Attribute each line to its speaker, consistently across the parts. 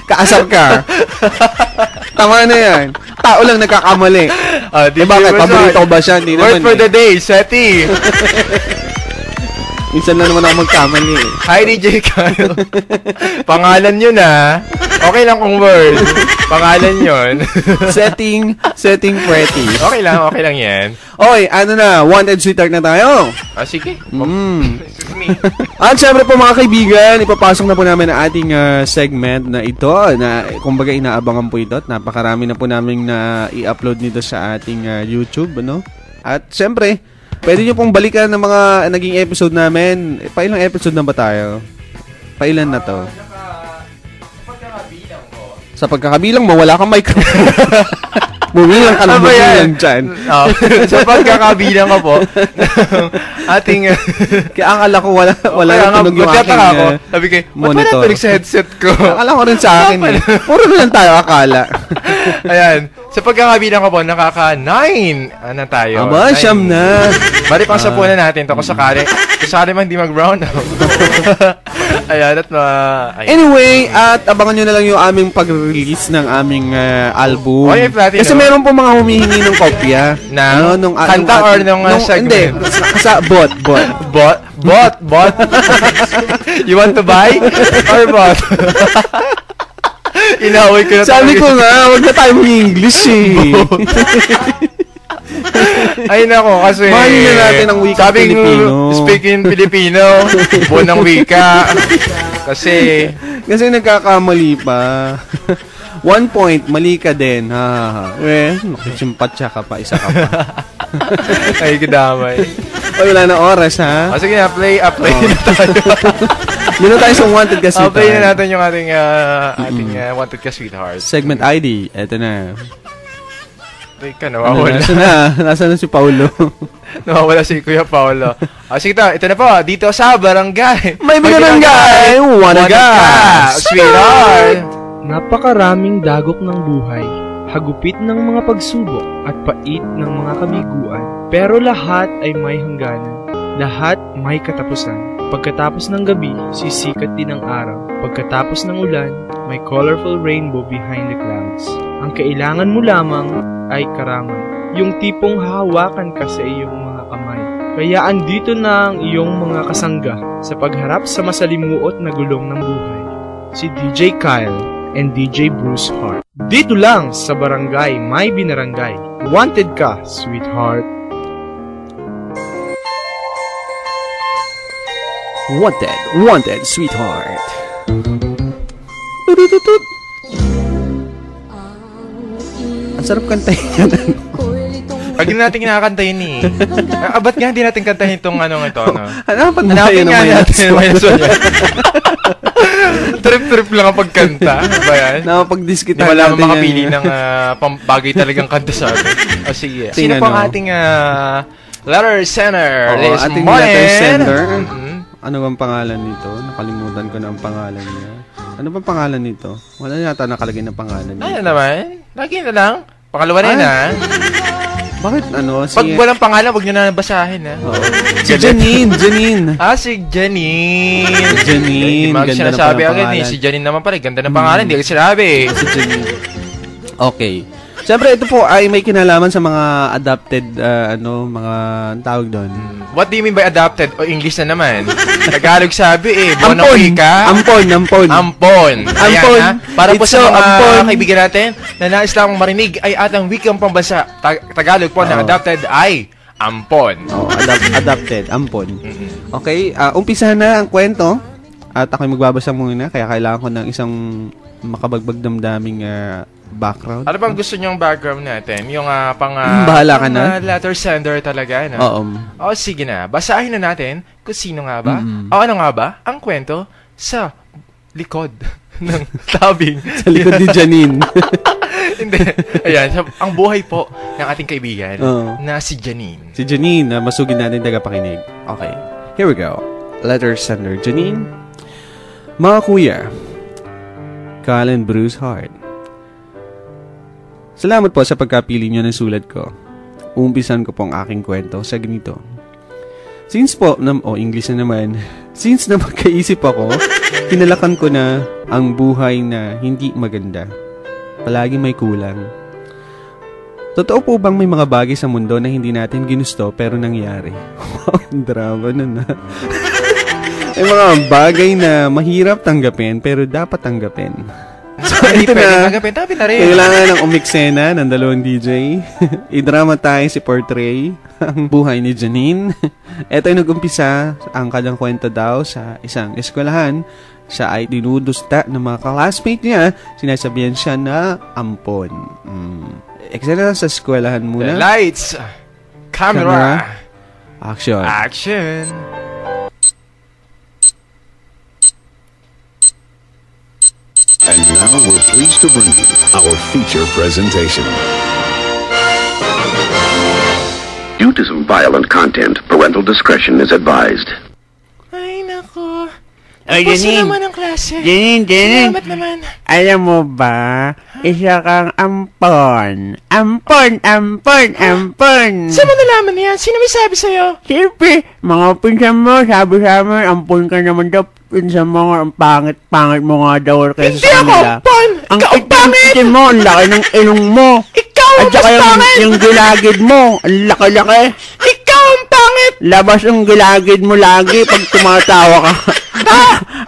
Speaker 1: Kaasar ka. Tama na yan. Tao lang nagkakamali. Bakit? Paborito ko ba siya? Hindi
Speaker 2: Word
Speaker 1: naman
Speaker 2: for the day, Seti.
Speaker 1: Minsan na naman ako magkamali.
Speaker 2: Hi, DJ Kyle. Pangalan yun, ha? Okay lang kung word. Pangalan yun.
Speaker 1: Setting pretty.
Speaker 2: Okay lang yan.
Speaker 1: Okay, ano na? Wanted Sweetheart na tayo.
Speaker 2: Sige.
Speaker 1: Excuse me. At syempre po mga kaibigan, ipapasok na po namin ang ating segment na ito na kumbaga inaabangan po ito at napakarami na po namin na i-upload nito sa ating YouTube, ano? At syempre, pwede nyo pong balikan ng mga naging episode namin. Pailang episode na ba tayo? Pailan na to? Sa pagkakabilang mo, wala kang microphone. Bumilang ka lang bumilang dyan.
Speaker 2: Sa pagkakabilang ko po, ating...
Speaker 1: Kaya akala ko wala na tunog yung aking
Speaker 2: sabi kayo,
Speaker 1: monitor.
Speaker 2: ba't wala tunog sa headset ko?
Speaker 1: Akala ko rin sa akin. Puro na lang tayo akala.
Speaker 2: Ayan. Sa pagkakabilang ko po, nakaka-9 na tayo.
Speaker 1: Aba, siyam na.
Speaker 2: Bali pang sapunan natin to kung sakali man di mag-brown out. Ayan, at
Speaker 1: anyway, at abangan nyo na lang yung aming pag-release ng aming album. Kasi meron po mga humihingi ng kopya.
Speaker 2: Na? Kanta or nung segment?
Speaker 1: Hindi, sa bot.
Speaker 2: Bot? You want to buy? Or bot? Inaway ko na.
Speaker 1: Sabi ko nga, wag na tayo mag-English eh.
Speaker 2: Ay nako, kasi
Speaker 1: mahalin na natin ang wika Pilipino.
Speaker 2: Speaking Filipino, buwan ng wika. Kasi
Speaker 1: nagkakamali pa. 1 point, mali ka din. Nakisimpatya ka pa, isa ka pa.
Speaker 2: Ay, kadamay.
Speaker 1: Ay, wala na oras, ha?
Speaker 2: Sige na, play na tayo.
Speaker 1: Yun na tayo sa Wanted Ka Sweetheart.
Speaker 2: Play na natin yung ating Wanted Ka Sweetheart.
Speaker 1: Segment ID, eto na.
Speaker 2: Teka, nawawala.
Speaker 1: Nasaan na si Paulo?
Speaker 2: Nawawala si Kuya Paulo. Sige ito na po, dito sa Barangay.
Speaker 1: May Barangay! Wanted Ka
Speaker 2: Sweetheart!
Speaker 3: Napakaraming dagok ng buhay, hagupit ng mga pagsubok at pait ng mga kabiguan. Pero lahat ay may hangganan. Lahat may katapusan. Pagkatapos ng gabi, sisikat din ang araw. Pagkatapos ng ulan, may colorful rainbow behind the clouds. Ang kailangan mo lamang ay karangan. Yung tipong hahawakan ka sa iyong mga kamay. Kaya andito na ang iyong mga kasangga sa pagharap sa masalimuot na gulong ng buhay. Si DJ Kyle and DJ Bruce Hart. Dito lang sa Barangay May Binarangay. Wanted Ka, Sweetheart.
Speaker 1: Wanted, Sweetheart. Ang sarap kantahin yan.
Speaker 2: Pag natin kinakantahin eh. Ba't nga hindi natin kantahin itong ito?
Speaker 1: Hanapin nga natin.
Speaker 2: Trip lang ang pagkanta. Ba yan?
Speaker 1: Napapag-diskitan natin.
Speaker 2: Di wala makapili ng bagay talagang kanta sa atin. Sige. Sino pang ating letter sender this
Speaker 1: ating
Speaker 2: morning?
Speaker 1: Letter sender. Ano bang pangalan nito? Nakalimutan ko na ang pangalan niya. Ano bang pangalan nito? Wala yata nakalagay na pangalan niya.
Speaker 2: Ano naman? Lagi na lang. Pangalawa na yun, ha?
Speaker 1: Bakit
Speaker 2: Pag walang pangalan, huwag nyo na basahin, ha?
Speaker 1: Si Janine.
Speaker 2: Si Janine.
Speaker 1: Ganda na
Speaker 2: sinasabi agad, si Janine naman pala. Ganda ng pangalan, hindi agad sinabi.
Speaker 1: Si Janine. Okay. Siyempre, ito po ay may kinalaman sa mga adopted, mga tawag doon.
Speaker 2: What do you mean by adopted? O English na naman. Tagalog sabi Bonang wika. Ampon. Ayan, para po sa mga kaibigan natin na nais lamang marinig ay atang wikang pambansa. Tagalog po na adopted ay ampon.
Speaker 1: Adopted, ampon. Okay, umpisahan na ang kwento. At ako'y magbabasa muna, kaya kailangan ko ng isang makabagbag damdaming background.
Speaker 2: Ano bang gusto niyong background natin? Yung
Speaker 1: bahala ka na.
Speaker 2: Letter sender talaga, no?
Speaker 1: Oo.
Speaker 2: Sige na. Basahin na natin kung sino nga ba. Ano nga ba ang kwento sa likod ng tabing.
Speaker 1: Sa likod ni Janine.
Speaker 2: Hindi. Ayan. Ang buhay po ng ating kaibigan na si Janine.
Speaker 1: Si Janine, masugin natin tagapakinig. Okay. Here we go. Letter sender Janine. Mga kuya, Kyle and Bruce Hart. Salamat po sa pagkapili nyo ng sulat ko. Umpisan ko po ang aking kwento sa ganito. Since na magkaisip ako Kinalakan ko na ang buhay na hindi maganda. Palagi may kulang. Totoo po bang may mga bagay sa mundo na hindi natin ginusto pero nangyari? Drama na. May mga bagay na mahirap tanggapin pero dapat tanggapin. So, ito na. Kailangan ng umiksena ng dalawang DJ. I-dramatize, i-portray ang buhay ni Janine. Ito ay nag-umpisa ang kanyang kwento daw sa isang eskwelahan. Siya ay dinudusta ng mga classmate niya. Sinasabihan siya na ampon. Eksena sa eskwelahan muna.
Speaker 2: The lights! Camera!
Speaker 1: Action!
Speaker 2: Action!
Speaker 4: And now we're pleased to bring you our feature presentation. Due to some violent content, parental discretion is advised.
Speaker 5: Ay, nako.
Speaker 6: Ay,
Speaker 5: Tapos naman ang klase.
Speaker 6: Janine.
Speaker 5: Salamat naman.
Speaker 6: Alam mo ba, isa kang ampon. Ampon.
Speaker 5: Saan mo nalaman yan? Sino may sabi sa'yo?
Speaker 6: Siyempre, mga pinsan mo, sabi sa amin, ampon ka naman daw. Pinsan mo nga, ang pangit mo nga daw kaysa sa kanila.
Speaker 5: Hindi ako ampon! Ikaw ang pangit!
Speaker 6: Ang mo, ang laki ng ilong mo.
Speaker 5: Ikaw ang mas pangit!
Speaker 6: Yung gilagid mo, ang laki-laki.
Speaker 5: Ikaw ang pangit!
Speaker 6: Labas yung gilagid mo lagi pag tumatawa ka.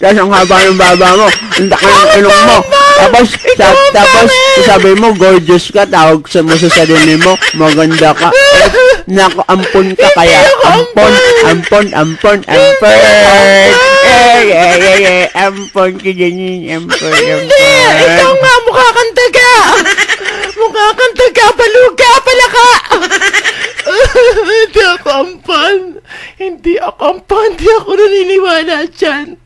Speaker 6: Tapos ang haba ng baba mo, ang laki ng ilong mo. Tapos sabi mo, gorgeous ka, tawag mo sa sarili mo, maganda ka. Naku, ampon ka kaya. Ampon. Ampon ka Janine, ampon.
Speaker 5: Hindi! Ikaw nga, mukha kang daga! Mukha kang daga, baluga pala ka! Hindi ako ampon. Hindi ako naniniwala dyan.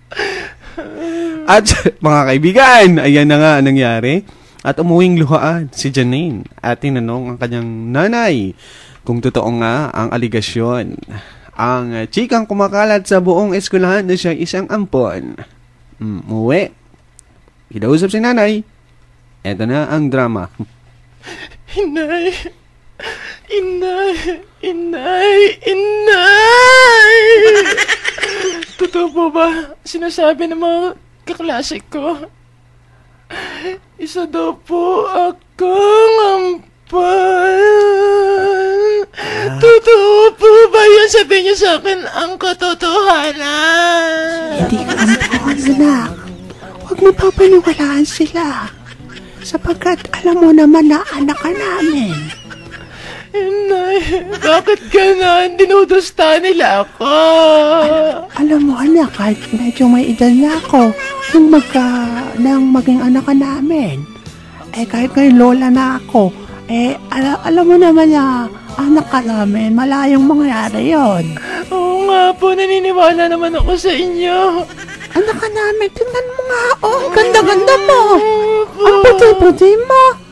Speaker 1: At mga kaibigan, ayan na nga ang nangyari. At umuwing luhaan si Janine at tinanong ang kanyang nanay kung totoo nga ang aligasyon. Ang chikang kumakalat sa buong eskwelahan na siya isang ampon. Uwi. Kinausap si nanay. Eto na ang drama.
Speaker 5: Inay! Totoo po ba sinasabi ng mga kaklase ko? Isa daw po akong ampon. Totoo po ba yun? Sabihin niyo sa akin ang katotohanan.
Speaker 7: Hindi ka ampon, anak. Huwag mo papaniwalaan sila. Sapagkat alam mo naman na anak ka namin.
Speaker 5: Inay, bakit ganon? Dinudusta nila ako.
Speaker 7: Alam mo, anak, kahit medyo may edad na ako, nang maging anak ka namin. Kahit ngayon lola na ako, alam mo naman na anak ka namin, malayong mangyari yon.
Speaker 5: Oo nga po, naniniwala naman ako sa inyo.
Speaker 7: Anak ka namin, tingnan mo nga, ang ganda-ganda mo. Ang puti-puti mo.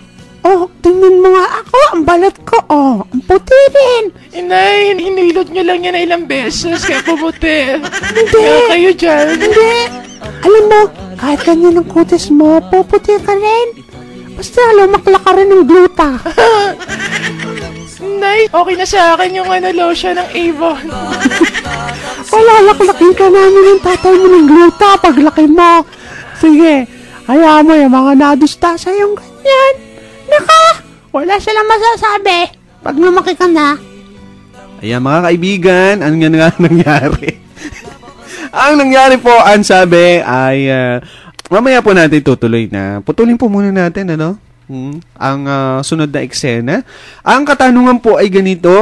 Speaker 7: Tingnan mo nga ako, ang balat ko, ang puti rin.
Speaker 5: Inay, hinilot nyo lang yan na ilang beses, kaya pumuti.
Speaker 7: Hindi.
Speaker 5: Kaya kayo dyan.
Speaker 7: Hindi. Alam mo, kahit ganyan ang kutis mo, puputi ka rin. Basta lumakla ka rin ng gluta.
Speaker 5: Nay, okay na sa akin yung lotion ng Avon.
Speaker 7: Palalaklakin ka namin ng tatay mo ng gluta paglaki mo. Sige, hayaan mo yung mga nadusta sa yung ganyan. Naka, wala silang masasabi pag lumaki ka na.
Speaker 1: Ayan mga kaibigan, ano nga nangyari? Ang nangyari po, ang sabi ay, mamaya po natin tutuloy na. Putulin po muna natin, ang sunod na eksena. Ang katanungan po ay ganito,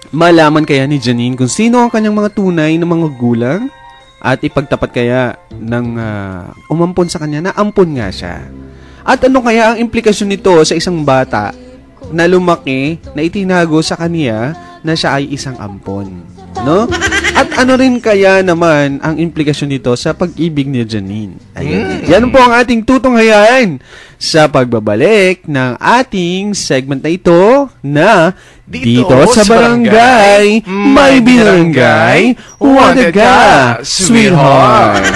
Speaker 1: malaman kaya ni Janine kung sino ang kanyang mga tunay na mga gulang at ipagtapat kaya ng umampon sa kanya na ampon nga siya. At ano kaya ang implikasyon nito sa isang bata na lumaki na itinago sa kanya na siya ay isang ampon, no? At ano rin kaya naman ang implikasyon nito sa pag-ibig ni Janine? Ayun. Yan po ang ating tutunghayan sa pagbabalik ng ating segment na ito na Dito sa Barangay, May Binarangay, Wanted Ka, Sweetheart.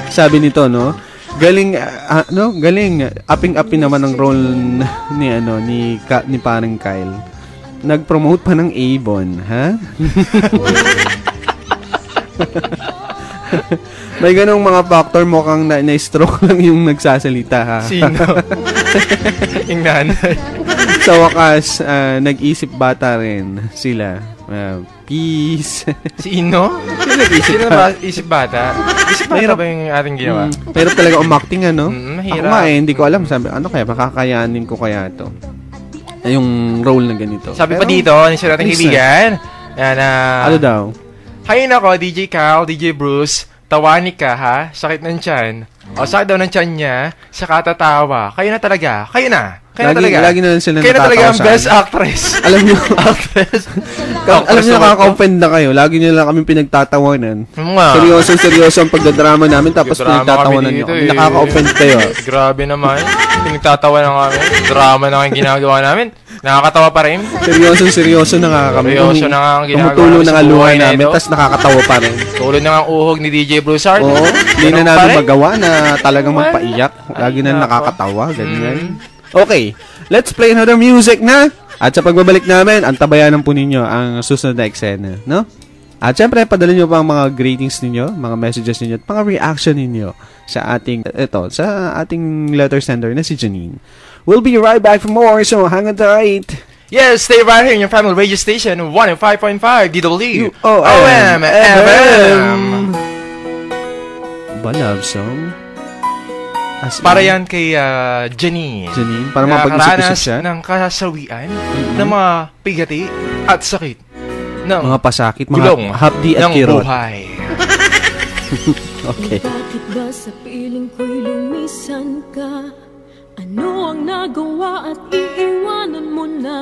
Speaker 1: Sabi nito, no? Galing aping-api naman ang role ni parang Kyle. Nag-promote pa ng Avon, ha? May ganong mga factor, mukhang na-stroke lang yung nagsasalita, ha?
Speaker 2: Sino? Yung nanay.
Speaker 1: Sa wakas, nag-isip bata rin sila. Peace.
Speaker 2: Sino? Sino ba isip bata? Isip bata ba yung ating ginawa?
Speaker 1: Pero talaga umacting, ano?
Speaker 2: Mahirap.
Speaker 1: Ako nga hindi ko alam. Sabi, ano kaya, makakayanin ko kaya to? Yung role na ganito.
Speaker 2: Sabi pa dito, nisyo natin kaibigan. Yan,
Speaker 1: ano daw?
Speaker 2: Hay nako, DJ Cal, DJ Bruce, tawani ka ha, sakit ng tiyan. O sakit daw ng tiyan niya, saka tatawa. Kayo na talaga, kayo na.
Speaker 1: Lagi na lang sila natatawa.
Speaker 2: Kayo na talaga ang best actress.
Speaker 1: Alam niyo,
Speaker 2: actress.
Speaker 1: alam niyo, nakaka-offend na kayo. Lagi niyo lang kami pinagtatawanan. Seryoso ang pagdadrama namin, tapos pinagtatawanan niyo. Nakaka-offend kayo.
Speaker 2: Grabe naman. Pinagtatawanan kami. Drama na ang ginagawa namin. Nakakatawa pa rin.
Speaker 1: Seryoso na nga kami.
Speaker 2: Seryoso na nga ang ginagawa
Speaker 1: tumutulo na nga luha namin, tapos nakakatawa pa rin.
Speaker 2: Tulo na nga ang uhog ni DJ Broussard.
Speaker 1: Oo, hindi na namin magawa na talagang magpaiyak. Lagi na nakakatawa, ganyan. Okay, let's play another music na. At sa pagbabalik namin, antabayanan po ninyo ang susunod na eksena, no? At syempre, padala nyo pa ang mga greetings ninyo, mga messages ninyo, at mga reaction ninyo sa ating, sa ating letter sender na si Janine. We'll be right back for more, so hang on tight.
Speaker 2: Yes, stay right here in your family radio station, 105.5 DW.
Speaker 1: OM
Speaker 2: FM.
Speaker 1: Ba, love song?
Speaker 2: Para yan kay Janine.
Speaker 1: Para mapag-isip-isip siya.
Speaker 2: Ng kasawian, ng mga pigati at sakit. Ng
Speaker 1: mga pasakit, mga hapdi at kirot.
Speaker 2: Ng buhay.
Speaker 1: Okay.
Speaker 8: Bakit ba sa piling ko'y lumisan ka? Ano ang nagawa at iiwanan mo na?